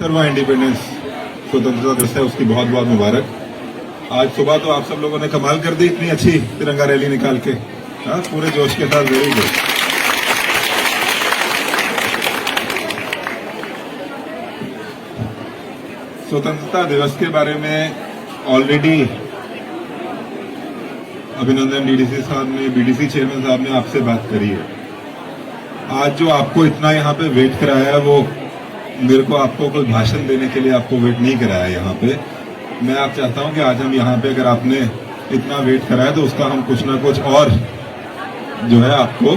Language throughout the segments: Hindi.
सर्वा इंडिपेंडेंस स्वतंत्रता दिवस है, उसकी बहुत बहुत मुबारक। आज सुबह तो आप सब लोगों ने कमाल कर दी, इतनी अच्छी तिरंगा रैली निकाल के, हाँ, पूरे जोश के साथ। Very good. स्वतंत्रता दिवस के बारे में ऑलरेडी अभिनंदन डीडीसी साहब ने, बीडीसी चेयरमैन साहब ने आपसे बात करी है। आज जो आपको इतना यहाँ पे वेट कराया है, वो मेरे को आपको कोई भाषण देने के लिए आपको वेट नहीं कराया यहाँ पे। मैं आप चाहता हूँ कि आज हम यहाँ पे, अगर आपने इतना वेट कराया तो उसका हम कुछ ना कुछ और जो है आपको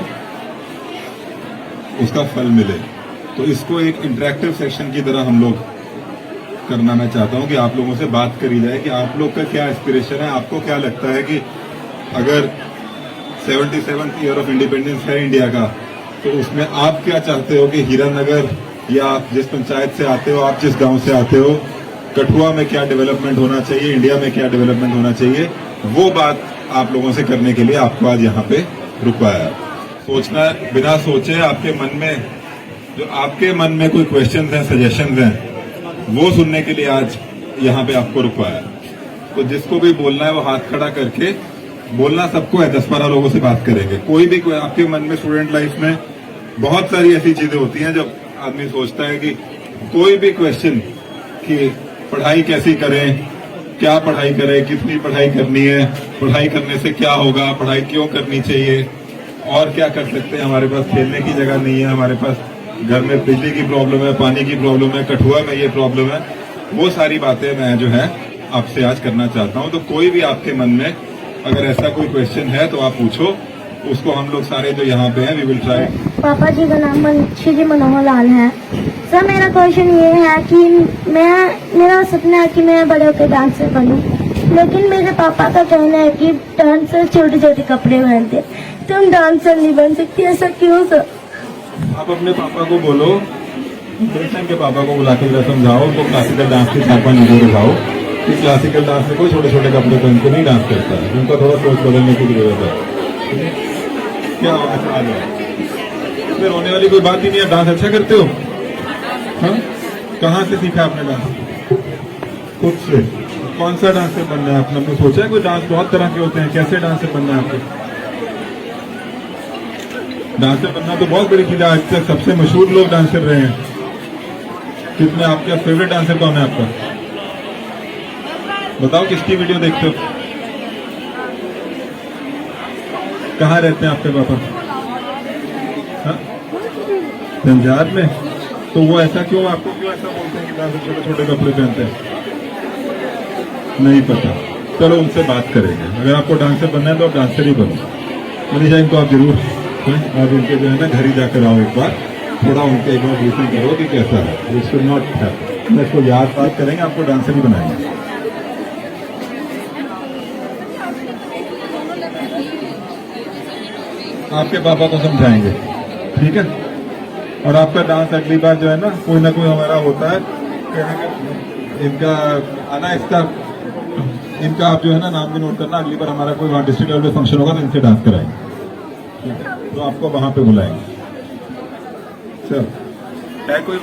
उसका फल मिले। तो इसको एक इंटरेक्टिव सेक्शन की तरह हम लोग करना मैं चाहता हूँ कि आप लोगों से बात करी जाए कि आप लोग का क्या एस्पिरेशन है, आपको क्या लगता है कि अगर 77th ईयर ऑफ इंडिपेंडेंस है इंडिया का, तो उसमें आप क्या चाहते हो कि हीरानगर या आप जिस पंचायत से आते हो, आप जिस गांव से आते हो, कठुआ में क्या डेवलपमेंट होना चाहिए, इंडिया में क्या डेवलपमेंट होना चाहिए, वो बात आप लोगों से करने के लिए आपको आज यहाँ पे रुकवाया। सोचना बिना सोचे, आपके मन में कोई क्वेश्चन हैं, सजेशन हैं, वो सुनने के लिए आज यहाँ पे आपको रुकवाया। तो जिसको भी बोलना है वो हाथ खड़ा करके बोलना, सबको है, 10-12 लोगों से बात करेंगे। कोई भी आपके मन में, स्टूडेंट लाइफ में बहुत सारी ऐसी चीजें होती हैं जब आदमी सोचता है कि कोई भी क्वेश्चन कि पढ़ाई कैसी करें, क्या पढ़ाई करें, कितनी पढ़ाई करनी है, पढ़ाई करने से क्या होगा, पढ़ाई क्यों करनी चाहिए, और क्या कर सकते हैं, हमारे पास खेलने की जगह नहीं है, हमारे पास घर में बिजली की प्रॉब्लम है, पानी की प्रॉब्लम है, कठुआ में ये प्रॉब्लम है, वो सारी बातें मैं जो है आपसे आज करना चाहता हूं। तो कोई भी आपके मन में अगर ऐसा कोई क्वेश्चन है तो आप पूछो, उसको हम लोग सारे जो यहाँ पे हैं वी विल ट्राई। पापा जी का नाम श्री मनोहर लाल है। सर, मेरा क्वेश्चन ये है कि मेरा सपना है कि मैं बड़े होकर डांसर बनूं, लेकिन मेरे पापा का कहना है कि डांसर छोटे छोटे कपड़े पहनते, तो हम डांसर नहीं बन सकते। ऐसा क्यों सर? आप अपने पापा को बोलो, बेटन के पापा को बुला के समझाओ, उनको क्लासिकल डांस के 4-5 वीडियो दिखाओ कि क्लासिकल डांस में कोई छोटे छोटे कपड़े पहन के नहीं डांस करता है, उनका थोड़ा सोच बदलने की जरूरत है। क्या आ जाए, फिर होने वाली कोई बात ही नहीं है। डांस अच्छा करते हो, हाँ? कहाँ से सीखा आपने डांस? खुद से। कौन सा डांसर बनना है आपने? आपने सोचा है कोई? डांस बहुत तरह के होते हैं, कैसे डांसर बनना है आपको? डांसर बनना तो बहुत बड़ी चीज है। आज तक सबसे मशहूर लोग डांसर रहे हैं। कितने आपका फेवरेट डांसर कौन है आपका? बताओ, किसकी वीडियो देखते हो? कहाँ रहते हैं आपके पापा? हाँ, पंजाब में। तो वो ऐसा क्यों, आपको क्यों ऐसा बोलते हैं कि डांसर छोटे छोटे कपड़े पहनते हैं? नहीं पता। चलो उनसे बात करेंगे। अगर आपको डांसर बनना है तो आप डांसर ही बनो। मनीषा, इनको आप जरूर आप उनके जो है ना घर ही जाकर आओ, एक बार थोड़ा उनके एक बार ब्रीफिंग करो कि कैसा है। This should not happen. इसको याद बात करेंगे, आपको डांसर ही बनाएंगे। आपके पापा को समझाएंगे, ठीक है? और आपका डांस अगली बार जो है ना कोई हमारा होता है, इनका आना, इनका आप जो है ना नाम भी नोट करना। अगली बार हमारा कोई वहाँ डिस्ट्रिक्ट लेवल पे फंक्शन होगा तो इनसे डांस कराएंगे, ठीक है? तो आपको वहाँ पे बुलाएंगे। चल, है कोई?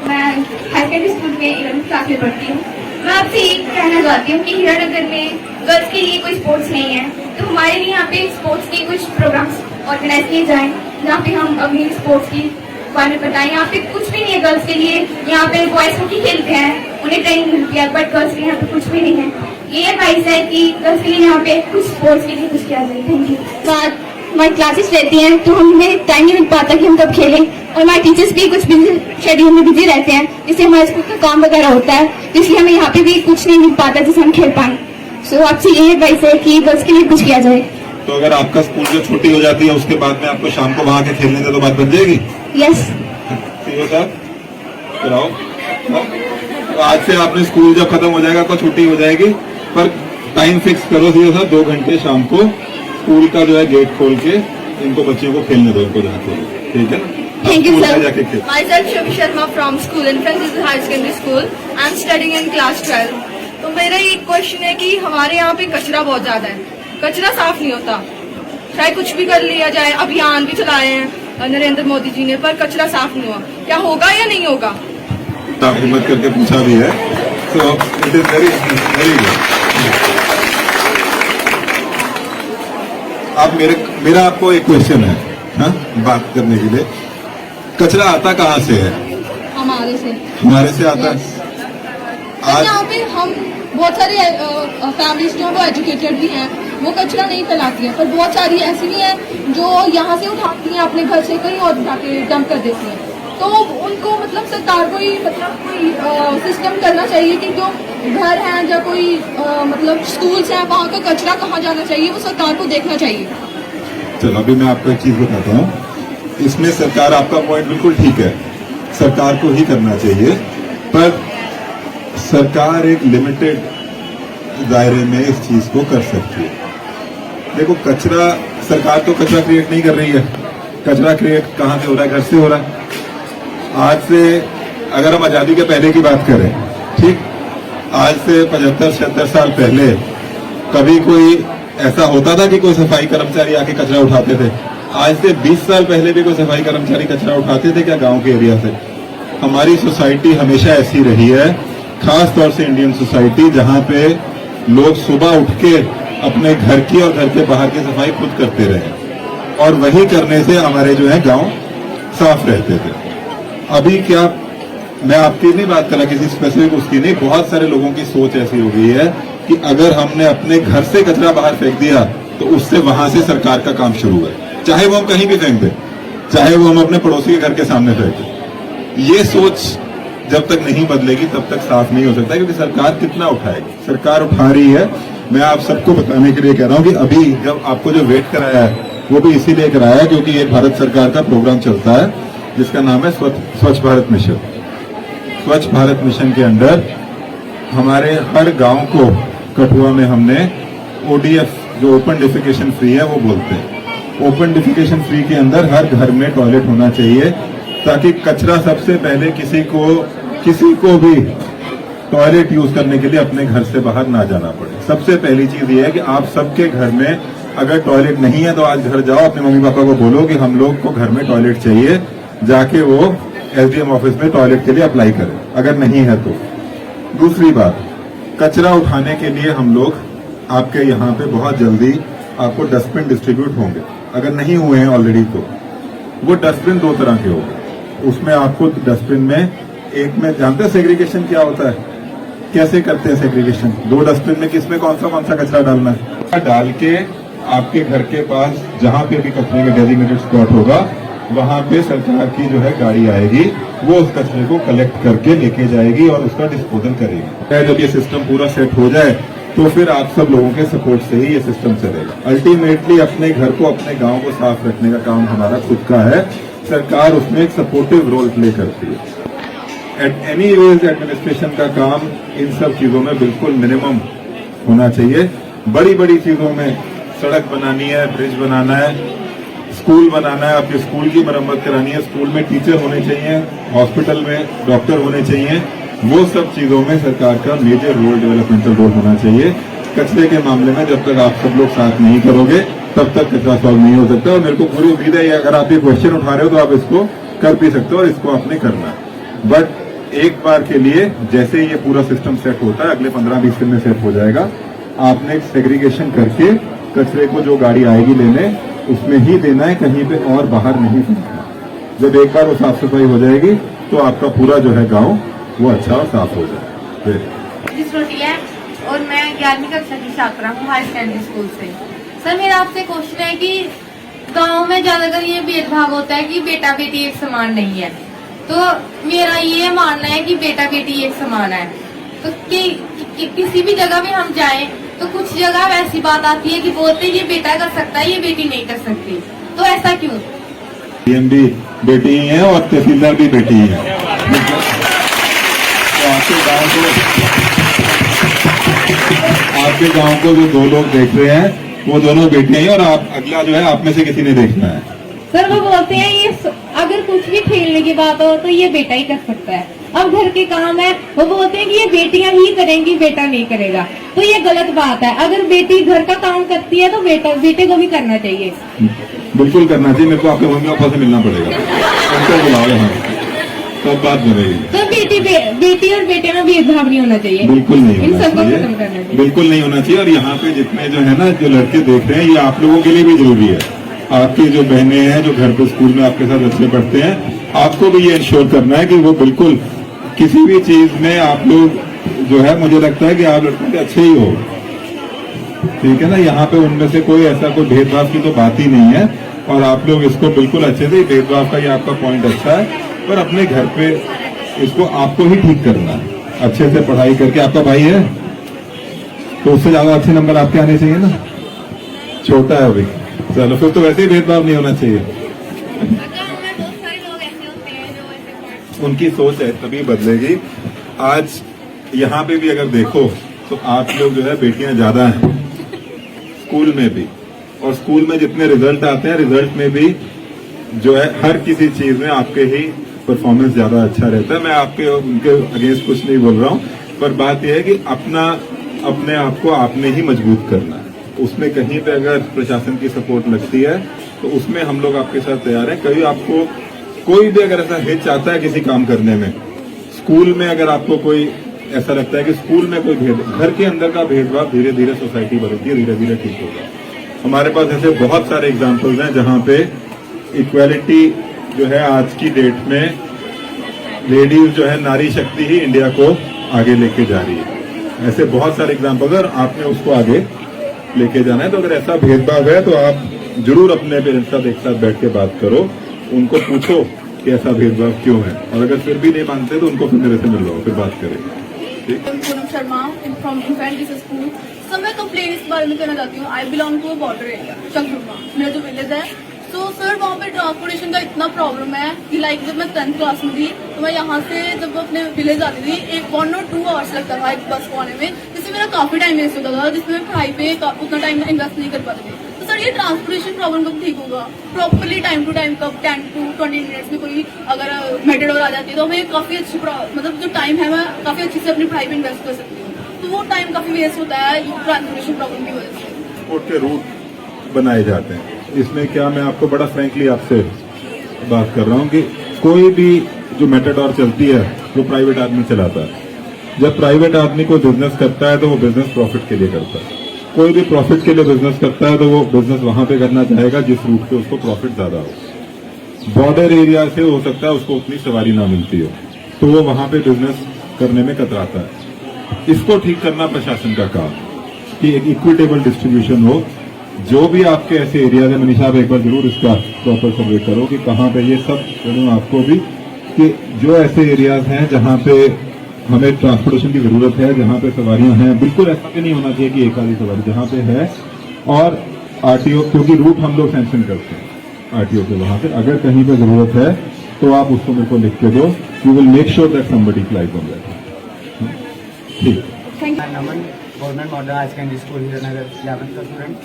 मैं हाईटेक स्कूल में 11th क्लास में पढ़ती हूँ। मैं आपसे ये कहना चाहती हूँ कि हीरानगर में गर्ल्स के लिए कोई स्पोर्ट्स नहीं है, तो हमारे लिए यहाँ पे स्पोर्ट्स के कुछ प्रोग्राम्स ऑर्गेनाइज किए जाएं, जहाँ पे हम अपनी स्पोर्ट्स की बारे में बताएं। यहाँ पे कुछ भी नहीं है गर्ल्स के लिए। यहाँ पे बॉयज हॉकी खेलते हैं, उन्हें ट्रेनिंग मिलती है, बट गर्ल्स के लिए यहाँ पे कुछ भी नहीं है। ये एडवाइस है कि गर्ल्स के लिए यहाँ पे कुछ स्पोर्ट्स के लिए कुछ किया जाए। Thank you. हमारी क्लासेस रहती हैं तो हमें टाइम नहीं मिल पाता कि हम कब खेलें, और हमारे टीचर्स भी कुछ बिजी शेड्यूल में बिजी रहते हैं, जिससे हमारे स्कूल का काम वगैरह होता है, इसलिए हमें यहाँ पे भी कुछ नहीं मिल पाता जिससे हम खेल पाए। सो आपसे ये एडवाइस है कि गर्ल्स के लिए कुछ किया जाए। तो अगर आपका स्कूल जो छुट्टी हो जाती है उसके बाद में आपको शाम को वहाँ के खेलने दे तो बात बन जाएगी? यस। सीओ साहब कराओ। तो आज से आपने स्कूल जब खत्म हो जाएगा तो छुट्टी हो जाएगी, पर टाइम फिक्स करो सीओ साहब, 2 घंटे शाम को स्कूल का जो है गेट खोल के इनको बच्चों को खेलने दो, इनको जाके, ठीक है ना? Thank you, sir. Myself Shiv Sharma from school in Francis Higher Secondary School. I am studying in class 12. तो मेरा ये क्वेश्चन है कि हमारे यहाँ पे कचरा बहुत ज्यादा है, कचरा साफ नहीं होता। चाहे कुछ भी कर लिया जाए, अभियान भी चलाए हैं नरेंद्र मोदी जी ने, पर कचरा साफ नहीं हुआ। क्या होगा या नहीं होगा? हिम्मत करके पूछा भी है, so it is very very good. आप मेरा आपको एक क्वेश्चन है, हाँ, बात करने के लिए। कचरा आता कहाँ से है? हमारे से आता है। आज यहाँ पे हम बहुत सारी फैमिलीज जो वो एजुकेटेड भी हैं, वो कचरा नहीं फैलाती है, पर बहुत सारी ऐसी भी हैं जो यहाँ से उठाती हैं अपने घर से कहीं और उठा के डंप कर देती हैं। तो उनको मतलब सरकार को ही मतलब कोई सिस्टम करना चाहिए कि जो घर हैं या कोई मतलब स्कूल्स हैं, वहाँ का कचरा कहाँ जाना चाहिए, वो सरकार को देखना चाहिए। चलो अभी मैं आपको एक चीज बताता हूँ। इसमें सरकार, आपका पॉइंट बिल्कुल ठीक है, सरकार को ही करना चाहिए, पर सरकार एक लिमिटेड दायरे में इस चीज को कर सकती है। देखो, कचरा, सरकार तो कचरा क्रिएट नहीं कर रही है। कचरा क्रिएट कहाँ से हो रहा है? घर से हो रहा है। आज से अगर हम आजादी के पहले की बात करें, ठीक, आज से 75-76 साल पहले कभी कोई ऐसा होता था कि कोई सफाई कर्मचारी आके कचरा उठाते थे? आज से 20 साल पहले भी कोई सफाई कर्मचारी कचरा उठाते थे क्या गांव के एरिया से? हमारी सोसाइटी हमेशा ऐसी रही है, खास तौर से इंडियन सोसाइटी, जहां पे लोग सुबह उठ के अपने घर की और घर के बाहर की सफाई खुद करते रहे, और वही करने से हमारे जो है गांव साफ रहते थे। अभी क्या, मैं आपकी नहीं बात कर रहा, किसी स्पेसिफिक उसकी नहीं, बहुत सारे लोगों की सोच ऐसी हो गई है कि अगर हमने अपने घर से कचरा बाहर फेंक दिया तो उससे वहां से सरकार का काम शुरू है, चाहे वो हम कहीं भी फेंक दें, चाहे वो हम अपने पड़ोसी के घर के सामने फेंक दें। ये सोच जब तक नहीं बदलेगी तब तक साफ नहीं हो सकता, क्योंकि सरकार कितना उठाएगी? सरकार उठा रही है। मैं आप सबको बताने के लिए कह रहा हूं कि अभी जब आपको जो वेट कराया है वो भी इसीलिए कराया है क्योंकि एक भारत सरकार का प्रोग्राम चलता है जिसका नाम है स्वच्छ भारत मिशन। स्वच्छ भारत मिशन के अंडर हमारे हर गांव को कठुआ में हमने ODF, जो ओपन डिफिकेशन फ्री है, वो बोलते हैं। ओपन डिफिकेशन फ्री के अंदर हर घर में टॉयलेट होना चाहिए, ताकि कचरा सबसे पहले किसी को भी टॉयलेट यूज करने के लिए अपने घर से बाहर ना जाना पड़े। सबसे पहली चीज ये है कि आप सबके घर में अगर टॉयलेट नहीं है तो आज घर जाओ, अपने मम्मी पापा को बोलो कि हम लोग को घर में टॉयलेट चाहिए, जाके वो SDM ऑफिस में टॉयलेट के लिए अप्लाई करें, अगर नहीं है तो। दूसरी बात, कचरा उठाने के लिए हम लोग आपके यहाँ पे बहुत जल्दी आपको डस्टबिन डिस्ट्रीब्यूट होंगे, अगर नहीं हुए हैं ऑलरेडी तो। वो डस्टबिन 2 तरह के होंगे। उसमें आपको डस्टबिन में, एक में जानते हैं सेग्रीगेशन क्या होता है, कैसे करते हैं सेग्रीगेशन? 2 डस्टबिन में किसमें कौन सा कचरा डालना है, डाल के आपके घर के पास जहां पे भी कचरे का डेजिग्नेटेड स्पॉट होगा वहां पे सरकार की जो है गाड़ी आएगी, वो उस कचरे को कलेक्ट करके लेके जाएगी और उसका डिस्पोजल करेगी। जब ये सिस्टम पूरा सेट हो जाए तो फिर आप सब लोगों के सपोर्ट से ही ये सिस्टम चलेगा। अल्टीमेटली अपने घर को, अपने गांव को साफ रखने का काम हमारा खुद का है, सरकार उसमें एक सपोर्टिव रोल प्ले करती है। एट एनी वेज एडमिनिस्ट्रेशन का काम इन सब चीजों में बिल्कुल मिनिमम होना चाहिए। बड़ी बड़ी चीजों में सड़क बनानी है, ब्रिज बनाना है, स्कूल बनाना है, आपके स्कूल की मरम्मत करानी है, स्कूल में टीचर होने चाहिए, हॉस्पिटल में डॉक्टर होने चाहिए, वो सब चीजों में सरकार का मेजर रोल, डेवलपमेंटल रोल होना चाहिए। कचरे के मामले में जब तक आप सब लोग साथ नहीं करोगे तब तक कचरा सॉल्व नहीं हो सकता। और मेरे को पूरी उम्मीद है अगर आप ये क्वेश्चन उठा रहे हो तो आप इसको कर भी सकते हो और इसको आपने करना है। बट एक बार के लिए जैसे ही ये पूरा सिस्टम सेट होता है, अगले 15-20 दिन में सेट हो जाएगा, आपने सेग्रीगेशन करके कचरे को जो गाड़ी आएगी लेने उसमें ही देना है, कहीं पे और बाहर नहीं फेंकना। जब एक बार वो साफ सफाई हो जाएगी तो आपका पूरा जो है गांव वो अच्छा और साफ हो जाए। और मैं 11वीं कक्षा की छात्रा हूँ हाई सेकेंडरी स्कूल से। सर मेरा आपसे क्वेश्चन है कि गांव में ज्यादातर ये भेदभाव होता है कि बेटा बेटी एक समान नहीं है, तो मेरा ये मानना है कि बेटा बेटी एक समान है। तो किसी भी जगह में हम जाएं तो कुछ जगह ऐसी बात आती है कि बोलते ये बेटा कर सकता है, ये बेटी नहीं कर सकती, तो ऐसा क्यों? PM भी बेटी ही है और तहसीलदार भी बेटी ही है। तो आपके गांव को जो 2 लोग देख रहे हैं वो दोनों बेटियां ही, और आप अगला जो है आप में से किसी ने देखना है। सर वो बोलते हैं ये अगर कुछ भी खेलने की बात हो तो ये बेटा ही कर सकता है, अब घर के काम है वो बोलते हैं कि ये बेटियां ही करेंगी, बेटा नहीं करेगा, तो ये गलत बात है। अगर बेटी घर का काम करती है तो बेटे को भी करना चाहिए। बिल्कुल करना चाहिए। मेरे को आपके मम्मी पापा से मिलना पड़ेगा, उनको बुलाओ यहाँ। तब बात बनेगी। सर बेटी और बेटे में भेदभाव नहीं होना चाहिए, बिल्कुल नहीं इन होना सबको चाहिए, खत्म करना चाहिए। बिल्कुल नहीं होना चाहिए। और यहाँ पे जितने जो है ना, जो लड़के देख रहे हैं, ये आप लोगों के लिए भी जरूरी है। आपकी जो बहनें हैं जो घर पे स्कूल में आपके साथ बच्चे पढ़ते हैं, आपको भी ये इंश्योर करना है कि वो बिल्कुल किसी भी चीज में आप लोग जो है, मुझे लगता है कि आप लड़कों के अच्छे ही हो, ठीक है ना। यहाँ पे उनमें से कोई ऐसा कोई भेदभाव की तो बात ही नहीं है। और आप लोग इसको बिल्कुल अच्छे से, भेदभाव का ये आपका पॉइंट अच्छा है, पर अपने घर पे इसको आपको ही ठीक करना है। अच्छे से पढ़ाई करके, आपका भाई है तो उससे ज्यादा अच्छे नंबर आपके आने चाहिए ना, छोटा है अभी, चलो फिर तो वैसे ही भेदभाव नहीं होना चाहिए। उनकी सोच है तभी बदलेगी। आज यहाँ पे भी अगर देखो तो आप लोग जो है बेटियां ज्यादा हैं स्कूल में भी, और स्कूल में जितने रिजल्ट आते हैं, रिजल्ट में भी जो है हर किसी चीज में आपके ही परफॉर्मेंस ज्यादा अच्छा रहता है। मैं आपके उनके अगेंस्ट कुछ नहीं बोल रहा हूँ, पर बात यह है कि अपने आप को आपने ही मजबूत करना है। उसमें कहीं पे अगर प्रशासन की सपोर्ट लगती है तो उसमें हम लोग आपके साथ तैयार हैं। कभी आपको कोई भी अगर ऐसा हिच आता है किसी काम करने में, स्कूल में अगर आपको कोई ऐसा लगता है कि स्कूल में कोई घर के अंदर का भेदभाव, धीरे धीरे सोसाइटी बदलती है, धीरे धीरे ठीक होगा। हमारे पास ऐसे बहुत सारे एग्जाम्पल्स हैं जहां पे इक्वालिटी जो है आज की डेट में लेडीज जो है, नारी शक्ति ही इंडिया को आगे लेके जा रही है। ऐसे बहुत सारे एग्जाम्पल्स, और आपने उसको आगे लेके जाना है। तो अगर ऐसा भेदभाव है तो आप जरूर अपने पेरेंट्स के साथ एक साथ बैठ के बात करो, उनको पूछो कि ऐसा भेदभाव क्यों है, और अगर फिर भी नहीं मानते तो उनको फिर मेरे से मिल लो, फिर बात करेंगे। ठीक। Poonam Sharma from infant school. Sir मैं कंप्लेन इस बारे में करना चाहती हूँ। I belong to a border area, Changruma मेरा जो विलेज है। तो सर वहाँ पे ट्रांसपोर्टेशन का इतना प्रॉब्लम है कि लाइक जब मैं 10th क्लास में थी तो मैं यहाँ से जब अपने विलेज आती थी, 1 और 2 आवर्स लगता था एक बस को आने में, जिससे मेरा काफी टाइम वेस्ट होता था, जिसमें मैं पढ़ाई पे उतना टाइम इन्वेस्ट नहीं कर पाती थी। तो सर ये ट्रांसपोर्टेशन प्रॉब्लम कब ठीक होगा? प्रॉपरली टाइम टू टाइम, कब 10 to 20 मिनट्स में कोई अगर मेटाडोर आ जाती है तो हमें काफी अच्छी, मतलब जो टाइम है मैं काफी अच्छे से अपनी पढ़ाई पे इन्वेस्ट कर सकती हूँ। तो वो टाइम काफी वेस्ट होता है ट्रांसपोर्टेशन प्रॉब्लम की वजह से। ट्रांसपोर्ट के रूट बनाए जाते हैं। इसमें क्या, मैं आपको बड़ा फ्रैंकली आपसे बात कर रहा हूँ कि कोई भी जो मेटाडोर चलती है वो प्राइवेट आदमी चलाता है। जब प्राइवेट आदमी कोई बिजनेस करता है तो वो बिजनेस प्रॉफिट के लिए करता है। कोई भी प्रॉफिट के लिए बिजनेस करता है तो वो बिजनेस वहां पे करना चाहेगा जिस रूट पे उसको प्रॉफिट ज्यादा हो। बॉर्डर एरिया से हो सकता है उसको उतनी सवारी ना मिलती हो, तो वो वहां पे बिजनेस करने में कतराता है। इसको ठीक करना प्रशासन का काम, कि एक इक्विटेबल डिस्ट्रीब्यूशन हो। जो भी आपके ऐसे एरिया है, मनीषा आप एक बार जरूर इसका प्रॉपर सर्वे करो कि कहाँ पे ये सब करूँ आपको भी, कि जो ऐसे एरियाज हैं जहाँ पे हमें ट्रांसपोर्टेशन की जरूरत है, जहाँ पे सवारियां हैं, बिल्कुल ऐसा भी नहीं होना चाहिए कि एक आधी सवारी, जहाँ पे है, और आरटीओ, क्योंकि रूट हम लोग सैंक्शन करते हैं आरटीओ के, वहां पे अगर कहीं पे जरूरत है तो आप उसको मेरे को लिख के दो। You will make sure that somebody flies on that. ठीक। Thank you. Naman, government model higher secondary school Hiranagar 11th का स्टूडेंट।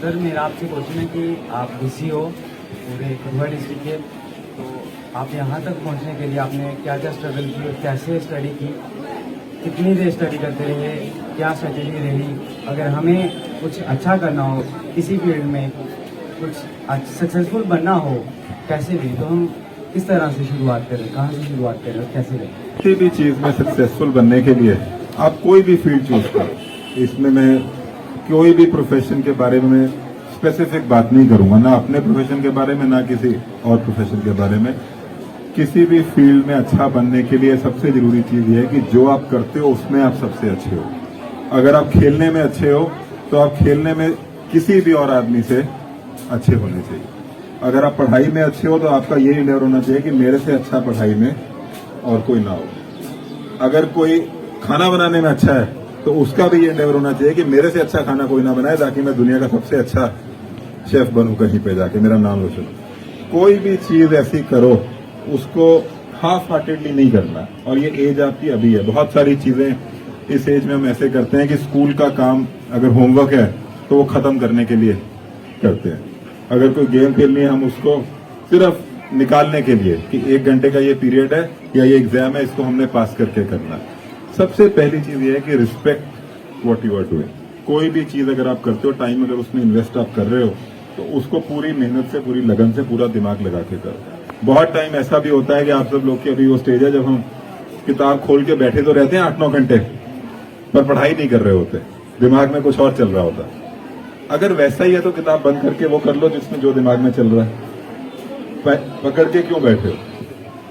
सर मेरा आपसे क्वेश्चन है कि आप बीसी हो पूरे खंडवा डिस्ट्रिक्ट के, तो आप यहाँ तक पहुँचने के लिए आपने क्या क्या स्ट्रगल की और कैसे स्टडी की, कितनी देर स्टडी करते रहे, क्या स्ट्रेटेजी रही? अगर हमें कुछ अच्छा करना हो किसी फील्ड में, कुछ सक्सेसफुल बनना हो कैसे भी, तो हम किस तरह से शुरुआत करें, कहाँ से शुरुआत करें और कैसे करें? किसी भी चीज में सक्सेसफुल बनने के लिए आप कोई भी फील्ड चूज करो। इसमें मैं कोई भी प्रोफेशन के बारे में स्पेसिफिक बात नहीं करूंगा, ना अपने प्रोफेशन के बारे में ना किसी और प्रोफेशन के बारे में। किसी भी फील्ड में अच्छा बनने के लिए सबसे जरूरी चीज ये है कि जो आप करते हो उसमें आप सबसे अच्छे हो। अगर आप खेलने में अच्छे हो तो आप खेलने में किसी भी और आदमी से अच्छे होने चाहिए। अगर आप पढ़ाई में अच्छे हो तो आपका ये इंडेवर होना चाहिए कि मेरे से अच्छा पढ़ाई में और कोई ना हो। अगर कोई खाना बनाने में अच्छा है तो उसका भी ये इंडेवर होना चाहिए कि मेरे से अच्छा खाना कोई ना बनाए, ताकि मैं दुनिया का सबसे अच्छा शेफ बनूं कहीं पे जाके, मेरा नाम रोशन हो। कोई भी चीज ऐसी करो उसको हाफ हार्टेडली नहीं करना। और ये एज आपकी अभी है, बहुत सारी चीजें इस एज में हम ऐसे करते हैं कि स्कूल का काम अगर होमवर्क है तो वो खत्म करने के लिए करते हैं। अगर कोई गेम खेलनी है हम उसको सिर्फ निकालने के लिए कि 1 घंटे का ये पीरियड है या ये एग्जाम है, इसको हमने पास करके करना है। सबसे पहली चीज ये है कि respect what you are doing. कोई भी चीज अगर आप करते हो, टाइम अगर उसमें इन्वेस्ट आप कर रहे हो तो उसको पूरी मेहनत से, पूरी लगन से, पूरा दिमाग लगा के करो। बहुत टाइम ऐसा भी होता है कि आप सब लोग की अभी वो स्टेज है जब हम किताब खोल के बैठे तो रहते हैं 8-9 घंटे, पर पढ़ाई नहीं कर रहे होते, दिमाग में कुछ और चल रहा होता है। अगर वैसा ही है तो किताब बंद करके वो कर लो जिसमें जो दिमाग में चल रहा है, पकड़ के क्यों बैठे हो?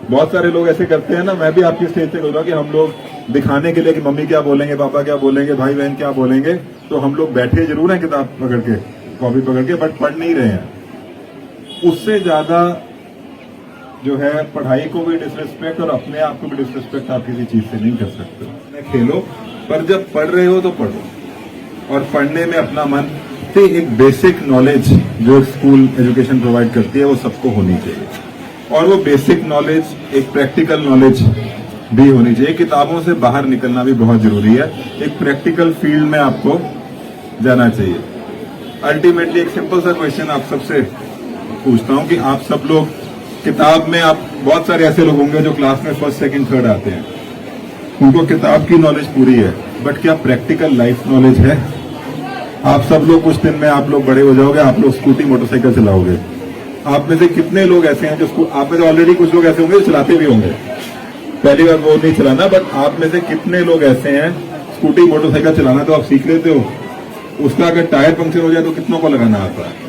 बहुत सारे लोग ऐसे करते हैं ना, मैं भी आपकी स्टेज से बोल रहा हूँ कि हम लोग दिखाने के लिए कि मम्मी क्या बोलेंगे, पापा क्या बोलेंगे, भाई बहन क्या बोलेंगे, तो हम लोग बैठे जरूर हैं किताब पकड़ के, कॉपी पकड़ के, बट पढ़ नहीं रहे हैं। उससे ज्यादा जो है पढ़ाई को भी डिसरिस्पेक्ट और अपने आप को भी डिसरिस्पेक्ट आप किसी चीज से नहीं कर सकते। खेलो, पर जब पढ़ रहे हो तो पढ़ो, और पढ़ने में अपना मन से एक बेसिक नॉलेज जो स्कूल एजुकेशन प्रोवाइड करती है वो सबको होनी चाहिए, और वो बेसिक नॉलेज एक प्रैक्टिकल नॉलेज भी होनी चाहिए। किताबों से बाहर निकलना भी बहुत जरूरी है, एक प्रैक्टिकल फील्ड में आपको जाना चाहिए। अल्टीमेटली एक सिंपल सा क्वेश्चन आप सबसे पूछता हूं कि आप सब लोग किताब में, आप बहुत सारे ऐसे लोग होंगे जो क्लास में फर्स्ट सेकंड थर्ड आते हैं, उनको किताब की नॉलेज पूरी है, बट क्या प्रैक्टिकल लाइफ नॉलेज है? आप सब लोग कुछ दिन में आप लोग बड़े हो जाओगे, आप लोग स्कूटी मोटरसाइकिल चलाओगे। आप में से कितने लोग ऐसे हैं जो आप में से ऑलरेडी कुछ लोग ऐसे होंगे जो चलाते भी होंगे, पहली बार वो नहीं चलाना, बट आप में से कितने लोग ऐसे हैं स्कूटी मोटरसाइकिल चलाना तो आप सीख लेते हो, उसका अगर टायर पंक्चर हो जाए तो कितनों को लगाना आता है?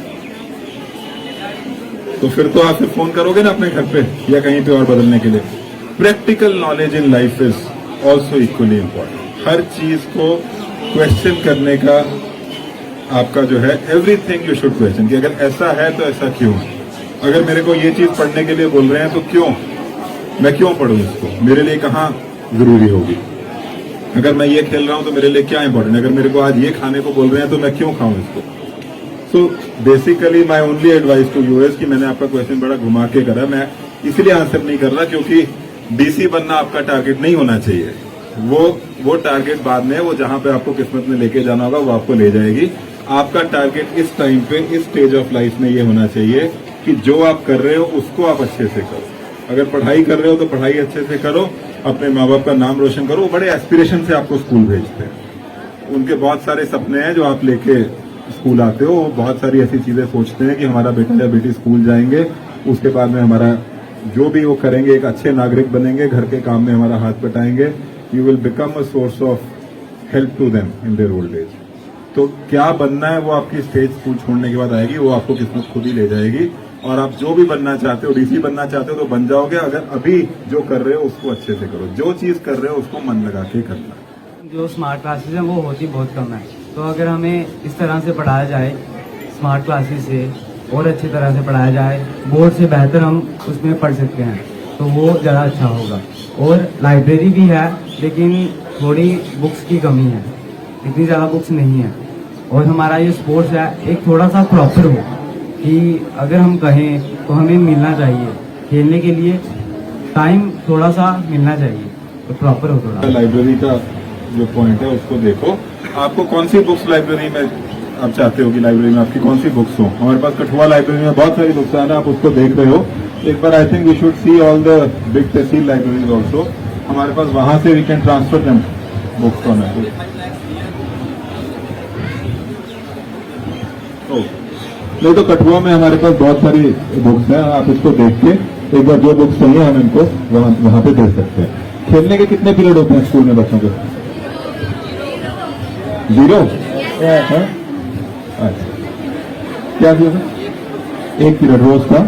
तो फिर तो आप फिर फोन करोगे ना अपने घर पे या कहीं पे और बदलने के लिए। Practical knowledge in life is also equally important. हर चीज को क्वेश्चन करने का आपका जो है, एवरीथिंग यू शुड क्वेश्चन, कि अगर ऐसा है तो ऐसा क्यों? अगर मेरे को ये चीज पढ़ने के लिए बोल रहे हैं तो क्यों, मैं क्यों पढ़ूं इसको, मेरे लिए कहाँ जरूरी होगी? अगर मैं ये खेल रहा हूं तो मेरे लिए क्या इंपॉर्टेंट है? अगर मेरे को आज ये खाने को बोल रहे हैं तो मैं क्यों खाऊं इसको? So basically my only advice to you is कि मैंने आपका क्वेश्चन बड़ा घुमा के करा, मैं इसलिए आंसर नहीं कर रहा क्योंकि डीसी बनना आपका टारगेट नहीं होना चाहिए। वो टारगेट बाद में, वो जहां पे आपको किस्मत में लेके जाना होगा वो आपको ले जाएगी। आपका टारगेट इस टाइम पे, इस स्टेज ऑफ लाइफ में ये होना चाहिए कि जो आप कर रहे हो उसको आप अच्छे से करो। अगर पढ़ाई कर रहे हो तो पढ़ाई अच्छे से करो, अपने माँ बाप का नाम रोशन करो। वो बड़े एस्पिरेशन से आपको स्कूल भेजते हैं, उनके बहुत सारे सपने हैं जो आप लेके स्कूल आते हो। वो बहुत सारी ऐसी चीजें सोचते हैं कि हमारा बेटा या बेटी स्कूल जाएंगे, उसके बाद में हमारा जो भी वो करेंगे एक अच्छे नागरिक बनेंगे, घर के काम में हमारा हाथ बटाएंगे। You will become a source of help to them in their old age. तो क्या बनना है वो आपकी स्टेज स्कूल छोड़ने के बाद आएगी, वो आपको किस्मत खुद ही ले जाएगी। और आप जो भी बनना चाहते हो, डीसी बनना चाहते हो तो बन जाओगे। अगर अभी जो कर रहे हो उसको अच्छे से करो, जो चीज कर रहे हो उसको मन लगा के करना। जो स्मार्ट क्लासेस हैं वो होती बहुत कम है, तो अगर हमें इस तरह से पढ़ाया जाए स्मार्ट क्लासेस से, और अच्छी तरह से पढ़ाया जाए, बोर्ड से बेहतर हम उसमें पढ़ सकते हैं, तो वो ज़्यादा अच्छा होगा। और लाइब्रेरी भी है लेकिन थोड़ी बुक्स की कमी है, इतनी ज़्यादा बुक्स नहीं है। और हमारा ये स्पोर्ट्स है एक थोड़ा सा प्रॉपर हो, कि अगर हम कहें तो हमें मिलना चाहिए खेलने के लिए टाइम, थोड़ा सा मिलना चाहिए, तो प्रॉपर हो थोड़ा। लाइब्रेरी का जो पॉइंट है उसको देखो, आपको कौन सी बुक्स लाइब्रेरी में आप चाहते हो कि लाइब्रेरी में आपकी कौन सी बुक्स हो। हमारे पास कठुआ लाइब्रेरी में बहुत सारी बुक्स है ना, आप उसको देख रहे हो। एक बार I think we should see all the big tehsil libraries also. हमारे पास वहां से we can transfer them books on नहीं तो कठुआ में हमारे पास बहुत सारी बुक्स हैं, आप इसको देख के एक बार जो बुक्स चाहिए हम इनको वहां पे दे सकते हैं। खेलने के कितने पीरियड होते हैं स्कूल में बच्चों के? 0? अच्छा, क्या किया था? 1 पीरियड रोज का।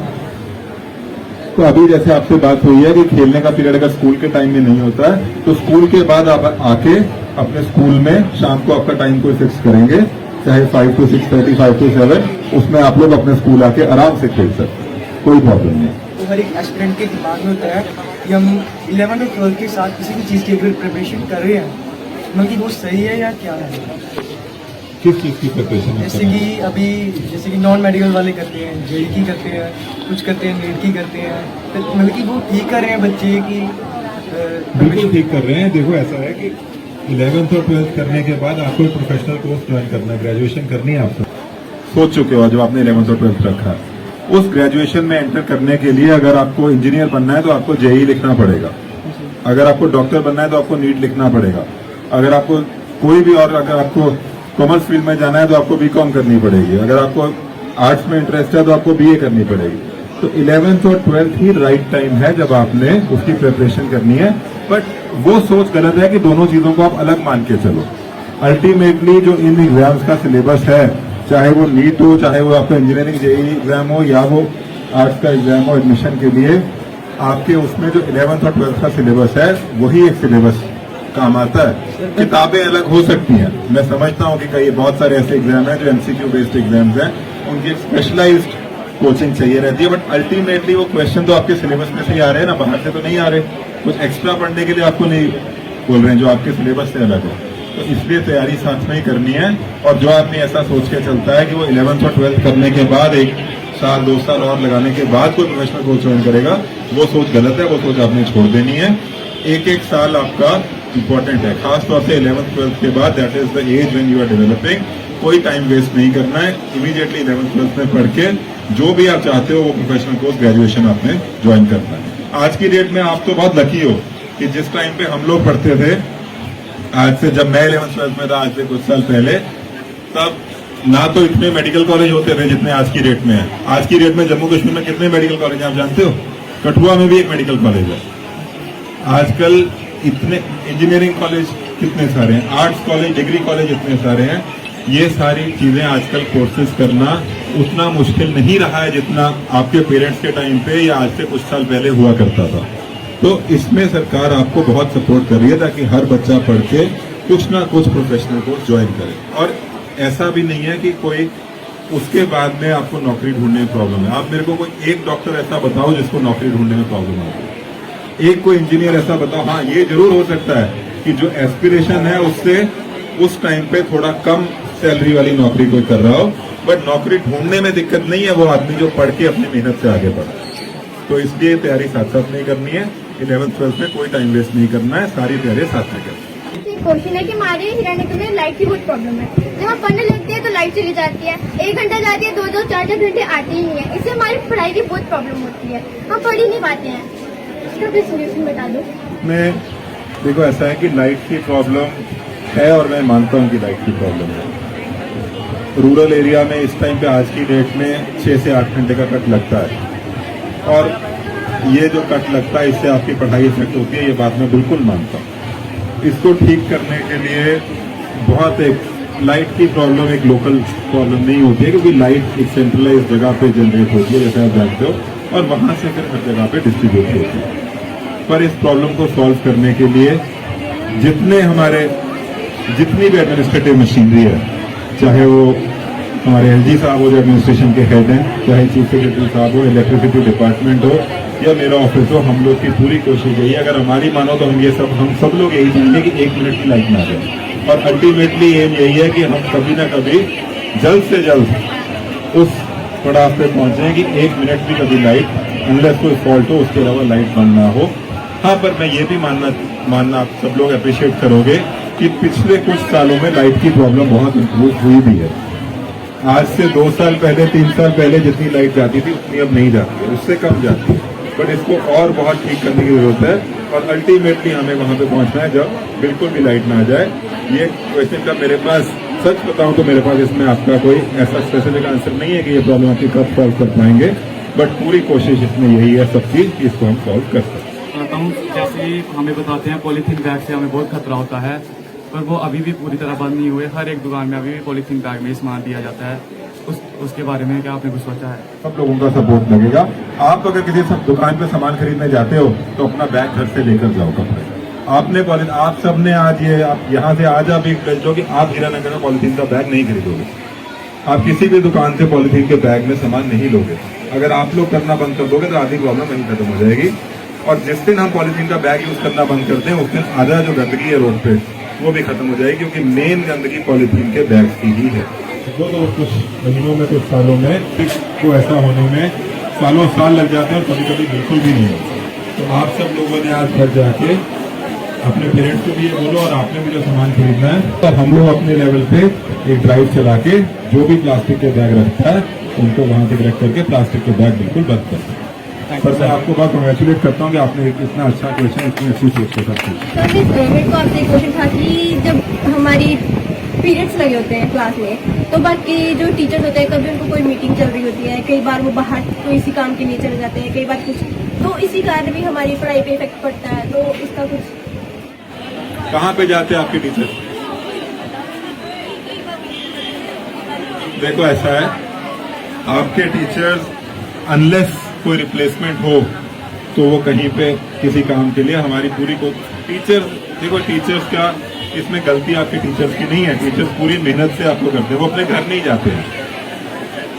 तो अभी जैसे आपसे बात हुई है कि खेलने का पीरियड अगर स्कूल के टाइम में नहीं होता है तो स्कूल के बाद आप आके अपने स्कूल में शाम को आपका टाइम कोई फिक्स करेंगे, चाहे 5 to 6:30, 5 to 7, उसमें आप लोग अपने स्कूल आके आराम से खेल सकते हैं, कोई प्रॉब्लम नहीं। तो हर एक एस्पिरेंट के दिमाग में होता है कि हम 11 और 12 के साथ किसी भी चीज़ की अगर प्रिपरेशन कर रहे हैं, मतलब वो सही है या क्या है? किस चीज की प्रिपरेशन? जैसे कि नॉन मेडिकल वाले करते हैं, जेई की करते हैं, कुछ करते हैं नीट की करते हैं, तो मतलब कि वो ठीक कर रहे हैं बच्चे की? बिल्कुल ठीक कर रहे हैं। देखो ऐसा है कि 11th और 12th करने के बाद आपको प्रोफेशनल कोर्स ज्वाइन करना है, ग्रेजुएशन करनी है। आप सोच चुके हो जो आपने 11th और 12th रखा है, उस ग्रेजुएशन में एंटर करने के लिए अगर आपको इंजीनियर बनना है तो आपको जेई लिखना पड़ेगा, अगर आपको डॉक्टर बनना है तो आपको नीट लिखना पड़ेगा, अगर आपको कोई भी और अगर आपको कॉमर्स फील्ड में जाना है तो आपको बीकॉम करनी पड़ेगी, अगर आपको आर्ट्स में इंटरेस्ट है तो आपको बीए करनी पड़ेगी। तो 11th और 12th ही राइट टाइम है जब आपने उसकी प्रिपरेशन करनी है। बट वो सोच गलत है कि दोनों चीजों को आप अलग मान के चलो। अल्टीमेटली जो इन एग्जाम्स का सिलेबस है, चाहे वो नीट हो, चाहे वो आपका इंजीनियरिंग जेईई एग्जाम हो, या वो आर्ट्स का एग्जाम हो एडमिशन के लिए, आपके उसमें जो 11th और 12th का सिलेबस है वही एक सिलेबस काम आता है। किताबें अलग हो सकती हैं, मैं समझता हूं कि कई बहुत सारे ऐसे एग्जाम हैं जो एमसीक्यू बेस्ड एग्जाम्स हैं, उनकी एक स्पेशलाइज्ड कोचिंग चाहिए रहती है। बट अल्टीमेटली वो क्वेश्चन तो आपके सिलेबस में से ही आ रहे हैं ना, बाहर से तो नहीं आ रहे। कुछ एक्स्ट्रा पढ़ने के लिए आपको नहीं बोल रहे हैं जो आपके सिलेबस से अलग हो। तो इसलिए तैयारी साथ में ही करनी है। और जो आदमी ऐसा सोच के चलता है कि वो 11th और 12th करने के बाद 1 साल 2 साल और लगाने के बाद कोई प्रोफेशनल कोर्स ज्वाइन करेगा, वो सोच गलत है। वो सोच आपने छोड़ देनी है। एक साल आपका इंपॉर्टेंट है, खासतौर से 11th 12th के बाद। That is the age when you are developing. कोई टाइम वेस्ट नहीं करना है। इमीडिएटली 11th 12th में पढ़ के जो भी आप चाहते हो वो प्रोफेशनल कोर्स ग्रेजुएशन आपने ज्वाइन करना है। आज की डेट में आप तो बहुत लकी हो कि जिस टाइम पे हम लोग पढ़ते थे, आज से जब मैं 11th 12th में था, आज से कुछ साल पहले, तब ना तो इतने मेडिकल कॉलेज होते थे जितने आज की डेट में है। आज की डेट में जम्मू कश्मीर में कितने मेडिकल कॉलेज हैं आप जानते हो? कठुआ में भी एक मेडिकल कॉलेज है। आजकल इतने इंजीनियरिंग कॉलेज कितने सारे हैं, आर्ट्स कॉलेज, डिग्री कॉलेज इतने सारे हैं। ये सारी चीजें आजकल कोर्सेज करना उतना मुश्किल नहीं रहा है जितना आपके पेरेंट्स के टाइम पे या आज से कुछ साल पहले हुआ करता था। तो इसमें सरकार आपको बहुत सपोर्ट कर रही है ताकि हर बच्चा पढ़ के कुछ ना कुछ प्रोफेशनल कोर्स ज्वाइन करे। और ऐसा भी नहीं है कि कोई उसके बाद में आपको नौकरी ढूंढने में प्रॉब्लम है। आप मेरे को कोई एक डॉक्टर ऐसा बताओ जिसको नौकरी ढूंढने में प्रॉब्लम हो। एक कोई इंजीनियर ऐसा बताओ। हाँ, ये जरूर हो सकता है कि जो एस्पिरेशन है उससे उस टाइम पे थोड़ा कम सैलरी वाली नौकरी कोई कर रहा हो, बट नौकरी ढूंढने में दिक्कत नहीं है वो आदमी जो पढ़ के अपनी मेहनत से आगे बढ़ा। तो इसलिए तैयारी साथ साथ नहीं करनी है। 11th 12th में कोई टाइम वेस्ट नहीं करना है, सारी तैयारी साथ में करनी है। क्वेश्चन है कि हमारे हिरानगर में लाइट की बहुत प्रॉब्लम है। जब हम पढ़ने लगते हैं तो लाइट चली जाती है, 1 घंटा जाती है, 2-2 4-4 घंटे आती ही नहीं है। इससे हमारी पढ़ाई की बहुत प्रॉब्लम होती है, हम पढ़ ही नहीं पाते हैं। इसका भी सोल्यूशन बता दो। मैं देखो, ऐसा है कि लाइट की प्रॉब्लम है और मैं मानता हूँ कि लाइट की प्रॉब्लम है। रूरल एरिया में इस टाइम पे आज की डेट में 6 से 8 घंटे का कट लगता है और ये जो कट लगता है इससे आपकी पढ़ाई इफेक्ट होती है, ये बात मैं बिल्कुल मानता हूँ। इसको ठीक करने के लिए बहुत एक लाइट की प्रॉब्लम एक लोकल प्रॉब्लम नहीं होती है, क्योंकि लाइट एक सेंट्रलाइज जगह पे जनरेट होती है जैसे आप जानते हो, और वहां से फिर हर जगह पे डिस्ट्रीब्यूट होती है। पर इस प्रॉब्लम को सॉल्व करने के लिए जितनी भी एडमिनिस्ट्रेटिव मशीनरी है, चाहे वो हमारे एलजी साहब हो जो एडमिनिस्ट्रेशन के हेड हैं, चाहे चीफ सेक्रेटरी साहब हो, इलेक्ट्रिसिटी डिपार्टमेंट हो या मेरा ऑफिस हो, हम लोग की पूरी कोशिश यही है। अगर हमारी मानो तो हम सब लोग यही चाहेंगे कि 1 मिनट की लाइट ना जाए। और अल्टीमेटली एम यही है कि हम कभी ना कभी जल्द से जल्द उस पड़ाव पे पहुंचे कि 1 मिनट भी कभी लाइट, अनलेस कोई फॉल्ट हो, उसके अलावा लाइट बंद ना हो। हाँ, पर मैं ये भी मानना आप सब लोग अप्रिशिएट करोगे कि पिछले कुछ सालों में लाइट की प्रॉब्लम बहुत इम्प्रूव हुई भी है। आज से 2 साल पहले, 3 साल पहले जितनी लाइट जाती थी उतनी अब नहीं जाती है, उससे कम जाती है। बट इसको और बहुत ठीक करने की जरूरत है और अल्टीमेटली हमें वहां पे पहुंचना है जब बिल्कुल भी लाइट ना आ जाए। ये क्वेश्चन का मेरे पास, सच बताऊं तो मेरे पास इसमें आपका कोई ऐसा स्पेसिफिक आंसर नहीं है कि ये प्रॉब्लम आपकी कब सॉल्व कर पाएंगे, बट पूरी कोशिश इसमें यही है सब चीज कि इसको हम सॉल्व कर सकते हैं। जैसे हमें बताते हैं पॉलीथीन बैग से हमें बहुत खतरा होता है, पर वो अभी भी पूरी तरह बंद नहीं हुए। हर एक दुकान में अभी भी पॉलीथीन बैग में सामान दिया जाता है। उसके बारे में क्या आपने कुछ सोचा है? सब लोगों का सपोर्ट लगेगा। आप अगर किसी दुकान पे सामान खरीदने जाते हो तो अपना बैग घर से लेकर जाओ कपड़े। आपने आप सबने आज ये, आप यहाँ से आज आप एक जो कि आप हीरानगर में पॉलीथीन का बैग नहीं खरीदोगे, आप किसी भी दुकान से पॉलीथीन के बैग में सामान नहीं लोगे। अगर आप लोग करना बंद कर दोगे तो आधी प्रॉब्लम वहीं खत्म हो जाएगी। और जिस दिन हम पॉलीथीन का बैग यूज करना बंद करते हैं उस दिन आधा जो गंदगी है रोड पे वो भी खत्म हो जाएगी, क्योंकि मेन गंदगी पॉलीथीन के बैग की ही है। तो कुछ महीनों में, कुछ सालों में फिक्स को ऐसा होने में सालों साल लग जाते हैं और कभी कभी बिल्कुल भी नहीं होता। तो आप सब लोगों ने आज घर जाके अपने पेरेंट्स को भी ये बोलो और आपने भी जो सामान खरीदना है, तो हम लोग अपने लेवल पे एक ड्राइव चला के जो भी प्लास्टिक के बैग रखता है उनको वहां तक रख करके प्लास्टिक के बैग बिल्कुल बंद कर दें। पर मैं आपको बहुत कॉन्ग्रेचुलेट करता हूँ कि आपने इतना अच्छा क्वेश्चन, इतनी अच्छी सोच के साथ पूछा। सर, मेरे को आपसे क्वेश्चन था कि जब हमारी पीरियड्स लगे होते हैं क्लास में, तो बाकी जो टीचर्स होते हैं कभी उनको कोई मीटिंग चल रही होती है, कई बार वो बाहर कोई इसी काम के लिए चले जाते हैं, कई बार कुछ, तो इसी कारण भी हमारी पढ़ाई पे इफेक्ट पड़ता है। तो इसका कुछ कहाँ पे जाते हैं आपके टीचर? देखो ऐसा है, आपके टीचर्स अनलेस कोई रिप्लेसमेंट हो तो वो कहीं पे किसी काम के लिए हमारी पूरी को टीचर, देखो टीचर्स का इसमें गलती आपके टीचर्स की नहीं है। टीचर्स पूरी मेहनत से आपको करते हैं, वो अपने घर नहीं जाते हैं,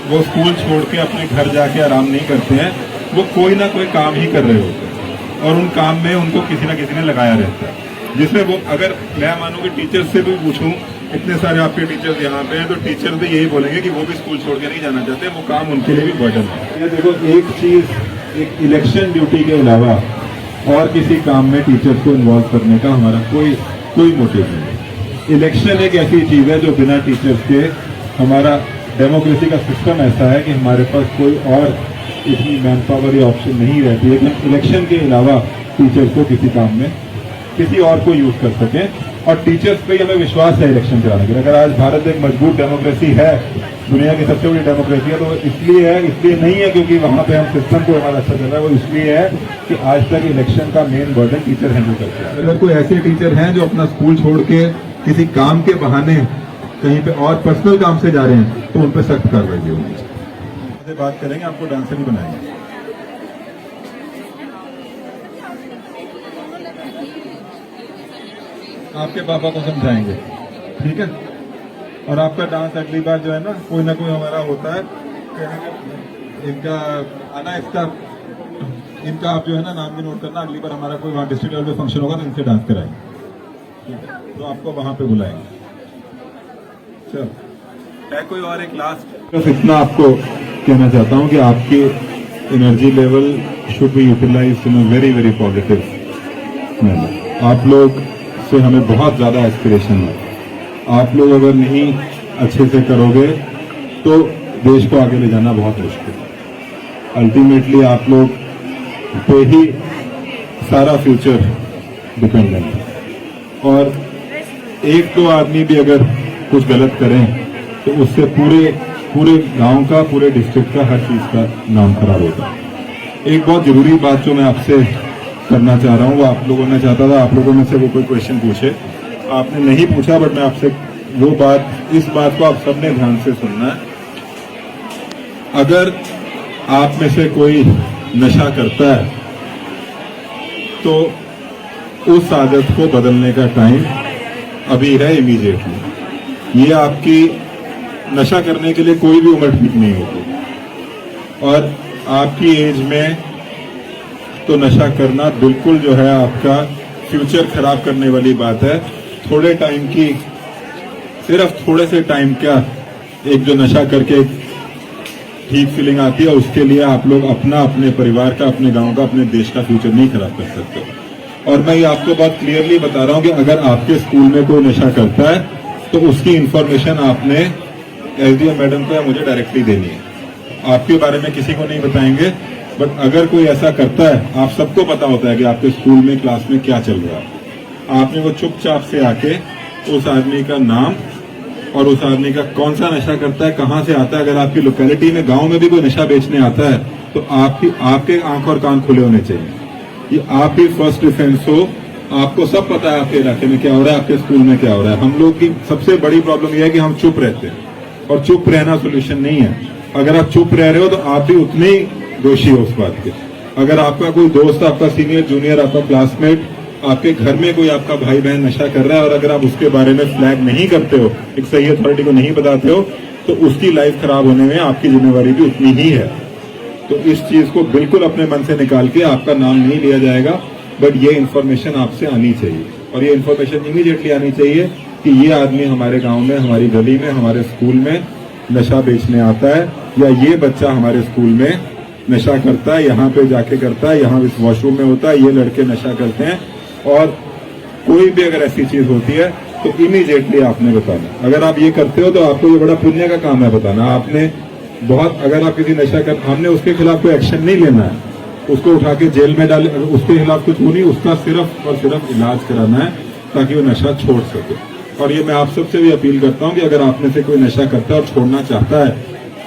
वो स्कूल छोड़ के अपने घर जाके आराम नहीं करते हैं, वो कोई ना कोई काम ही कर रहे होते हैं और उन काम में उनको किसी ना किसी ने लगाया रहता है, जिसमें वो, अगर मैं मानूं कि टीचर्स से भी पूछूं, इतने सारे आपके टीचर्स यहाँ पे हैं, तो टीचर्स भी यही बोलेंगे कि वो भी स्कूल छोड़ के नहीं जाना चाहते, वो काम उनके लिए भी बर्डन है। ये देखो, एक चीज, एक इलेक्शन ड्यूटी के अलावा और किसी काम में टीचर्स को इन्वॉल्व करने का हमारा कोई मोटिव नहीं। इलेक्शन एक ऐसी चीज है जो बिना टीचर्स के, हमारा डेमोक्रेसी का सिस्टम ऐसा है कि हमारे पास कोई और इतनी मैन पावर या ऑप्शन नहीं रहती है कि इलेक्शन के अलावा टीचर्स को किसी काम में किसी और को यूज कर सकें। और टीचर्स पे हमें विश्वास है इलेक्शन कराने के लिए। अगर आज भारत एक मजबूत डेमोक्रेसी है, दुनिया की सबसे बड़ी डेमोक्रेसी है, तो इसलिए नहीं है क्योंकि वहां पे हम सिस्टम को हमारा अच्छा चल रहा है, वो इसलिए है कि आज तक इलेक्शन का मेन बर्डन टीचर हैंडल करते हैं। अगर कोई ऐसे टीचर हैं जो अपना स्कूल छोड़ के किसी काम के बहाने कहीं पे और पर्सनल काम से जा रहे हैं, तो उन पर सख्त कार्रवाई होगी। से बात करेंगे, आपको डांसर ही बनाएंगे। आपके पापा को समझाएंगे, ठीक है? और आपका डांस अगली बार जो है ना कोई हमारा होता है, इनका आना, इनका आप जो है ना नाम भी नोट करना, अगली बार हमारा कोई वहाँ डिस्ट्रिक्ट लेवल पे फंक्शन होगा तो इनसे डांस कराएंगे, ठीक है? तो आपको वहां पे बुलाएंगे। चलो, है कोई और एक लास्ट, बस इतना आपको कहना चाहता हूँ कि आपकी energy level should be utilised in a very very positive manner. आप लोग से हमें बहुत ज्यादा एस्पिरेशन है। आप लोग अगर नहीं अच्छे से करोगे तो देश को आगे ले जाना बहुत मुश्किल है। अल्टीमेटली आप लोग पे ही सारा फ्यूचर डिपेंडेंट है, और एक दो आदमी भी अगर कुछ गलत करें तो उससे पूरे गांव का, पूरे डिस्ट्रिक्ट का, हर चीज का नाम खराब होता है। एक बहुत जरूरी बात जो मैं आपसे करना चाह रहा हूं, वो आप लोगों ने चाहता था आप लोगों में से वो कोई क्वेश्चन पूछे, आपने नहीं पूछा, बट मैं आपसे वो बात, इस बात को आप सबने ध्यान से सुनना है। अगर आप में से कोई नशा करता है तो उस आदत को बदलने का टाइम अभी है, इमीडिएटली। ये आपकी नशा करने के लिए कोई भी उम्र ठीक नहीं होती, और आपकी एज में तो नशा करना बिल्कुल जो है आपका फ्यूचर खराब करने वाली बात है। थोड़े टाइम की, सिर्फ थोड़े से टाइम का एक जो नशा करके ठीक फीलिंग आती है, उसके लिए आप लोग अपने परिवार का, अपने गांव का, अपने देश का फ्यूचर नहीं खराब कर सकते। और मैं ये आपको बहुत क्लियरली बता रहा हूं कि अगर आपके स्कूल में कोई नशा करता है तो उसकी इंफॉर्मेशन आपने एसडीएम मैडम को या मुझे डायरेक्टली देनी है। आपके बारे में किसी को नहीं बताएंगे, बट अगर कोई ऐसा करता है, आप सबको पता होता है कि आपके स्कूल में, क्लास में क्या चल रहा है। आपने वो चुपचाप से आके उस आदमी का नाम और उस आदमी का कौन सा नशा करता है, कहाँ से आता है, अगर आपकी लोकेलिटी में, गांव में भी कोई नशा बेचने आता है तो आपके आंख और कान खुले होने चाहिए। ये आप ही फर्स्ट डिफेंस हो। आपको सब पता है आपके इलाके में क्या हो रहा है, आपके स्कूल में क्या हो रहा है। हम लोग की सबसे बड़ी प्रॉब्लम यह है कि हम चुप रहते हैं, और चुप रहना सोल्यूशन नहीं है। अगर आप चुप रह रहे हो तो आप भी उतने ही दोषी हो उस बात के। अगर आपका कोई दोस्त, आपका सीनियर, जूनियर, आपका क्लासमेट, आपके घर में कोई आपका भाई बहन नशा कर रहा है, और अगर आप उसके बारे में फ्लैग नहीं करते हो, एक सही अथॉरिटी को नहीं बताते हो, तो उसकी लाइफ खराब होने में आपकी जिम्मेवारी भी उतनी ही है। तो इस चीज को बिल्कुल अपने मन से निकाल के, आपका नाम नहीं लिया जाएगा, बट ये इन्फॉर्मेशन आपसे आनी चाहिए, और ये इन्फॉर्मेशन इमीडिएटली आनी चाहिए कि ये आदमी हमारे गांव में, हमारी गली में, हमारे स्कूल में नशा बेचने आता है, या ये बच्चा हमारे स्कूल में नशा करता है, यहाँ पे जाके करता है, यहाँ इस वॉशरूम में होता है, ये लड़के नशा करते हैं। और कोई भी अगर ऐसी चीज होती है तो इमीडिएटली आपने बताना। अगर आप ये करते हो तो आपको ये बड़ा पुण्य का काम है बताना। आपने बहुत, अगर आप किसी नशा कर, हमने उसके खिलाफ कोई एक्शन नहीं लेना है, उसको उठा के जेल में डाले, उसके खिलाफ कुछ नहीं, उसका सिर्फ और सिर्फ इलाज कराना है ताकि वो नशा छोड़ सके। और ये मैं आप सबसे भी अपील करता हूं कि अगर आप में से कोई नशा करता है और छोड़ना चाहता है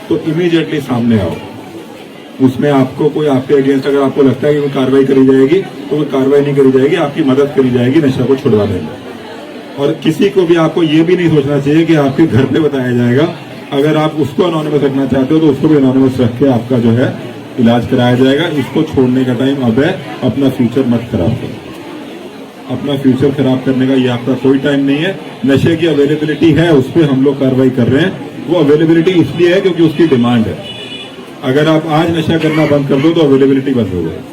तो इमीडिएटली सामने आओ। उसमें आपको कोई आपके अगेंस्ट अगर आपको लगता है कि कोई कार्रवाई करी जाएगी तो कोई कार्रवाई नहीं करी जाएगी, आपकी मदद करी जाएगी नशा को छुड़वाने में। और किसी को भी आपको ये भी नहीं सोचना चाहिए कि आपके घर पे बताया जाएगा। अगर आप उसको अनोनिमस रखना चाहते हो तो उसको भी अनोनिमस रख के आपका जो है इलाज कराया जाएगा। इसको छोड़ने का टाइम अब है, अपना फ्यूचर मत खराब करो। अपना फ्यूचर खराब करने का ये आपका कोई टाइम नहीं है। नशे की अवेलेबिलिटी है, उस पर हम लोग कार्रवाई कर रहे हैं। वो अवेलेबिलिटी इसलिए है क्योंकि उसकी डिमांड है। अगर आप आज नशा करना बंद कर दो तो अवेलेबिलिटी बंद हो जाएगी,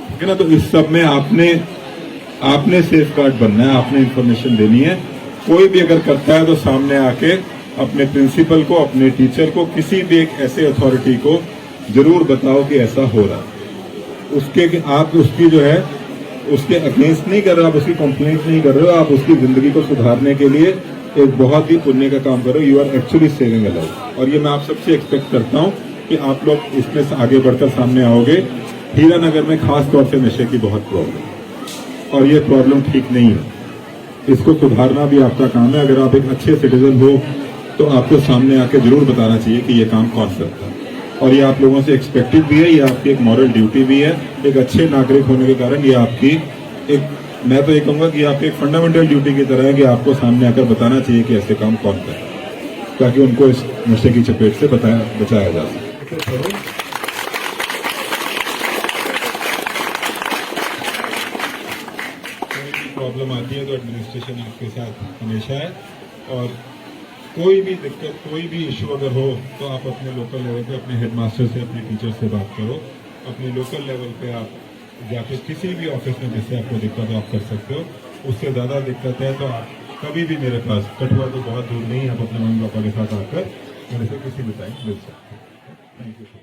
ठीक है ना। तो इस सब में आपने सेफ गार्ड बनना है, आपने इंफॉर्मेशन देनी है। कोई भी अगर करता है तो सामने आके अपने प्रिंसिपल को, अपने टीचर को, किसी भी एक ऐसे अथॉरिटी को जरूर बताओ कि ऐसा हो रहा है। उसके आप उसकी जो है उसके अगेंस्ट नहीं कर रहे, आप उसकी कंप्लेंट नहीं कर रहे हो, आप उसकी जिंदगी को सुधारने के लिए एक बहुत ही पुण्य का काम करो। You are actually saving a life. और ये मैं आप सबसे एक्सपेक्ट करता हूं कि आप लोग इसमें से आगे बढ़कर सामने आओगे। हीरानगर में खास तौर से नशे की बहुत प्रॉब्लम है और ये प्रॉब्लम ठीक नहीं है। इसको सुधारना भी आपका काम है। अगर आप एक अच्छे सिटीजन हो तो आपको सामने आके जरूर बताना चाहिए कि ये काम कौन करता है। और ये आप लोगों से एक्सपेक्टेड भी है, ये आपकी एक मॉरल ड्यूटी भी है। एक अच्छे नागरिक होने के कारण ये आपकी एक, मैं तो ये कहूंगा कि आपकी एक फंडामेंटल ड्यूटी की तरह है कि आपको सामने आकर बताना चाहिए कि ऐसे काम कौन कर रहा है, ताकि उनको इस नशे की चपेट से बचाया जा सके। प्रॉब्लम आती है तो एडमिनिस्ट्रेशन आपके साथ हमेशा है। और कोई भी दिक्कत, कोई भी इशू अगर हो तो आप अपने लोकल लेवल पे अपने हेडमास्टर से, अपने टीचर से बात करो। अपने लोकल लेवल पे आप जाके किसी भी ऑफिस में जिससे आपको दिक्कत हो आप कर सकते हो। उससे ज़्यादा दिक्कत है तो आप कभी भी मेरे पास, कठुआ तो बहुत दूर नहीं है, आप अपने मम्मी पापा के साथ आकर मेरे से किसी भी टाइम मिल सकते हो। Thank you.